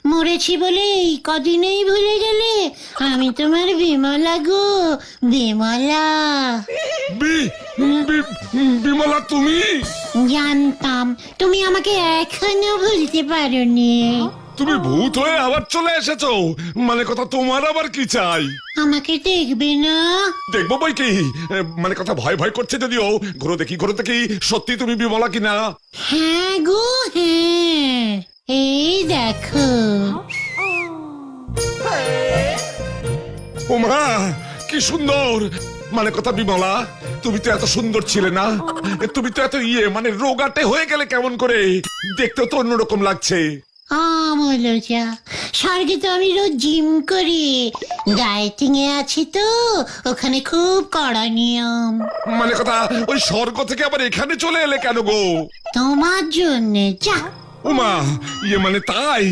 মরেছি বলে এই কদিনেই ভুলে গেলে? আমি তোমার বিমলা গো, বিমলা। বিমলা তুমি? জানতাম তুমি আমাকে এখনো ভুলতে পারোনি। তুমি ভূত হয়ে আবার চলে এসেছো, মানে কথা তোমার আবার কি চাই? আমাকে দেখবে না? দেখবো বই কি, মানে কথা ভয় ভয় করছে যদিও। ঘুরো দেখি সত্যি তুমি বিমলা কিনা। হ্যাঁ গো হ্যাঁ, এই দেখো। ওমা কি সুন্দর, মানে কথা বিমলা তুমি তো এত সুন্দর ছিলে না? তুমি তো এত মানে রোগাটে হয়ে গেলে কেমন করে? দেখতেও তো অন্যরকম লাগছে। আমলজা, স্বর্গে তো আমি রোজ জিম করি, ডায়েটিং এ আছি তো, ওখানে খুব কড়া নিয়ম। মানে কথা ওই স্বর্গ থেকে আবার এখানে চলে এলে কেন গো? তোমার জন্যে। যা। ওমা মানে তাই?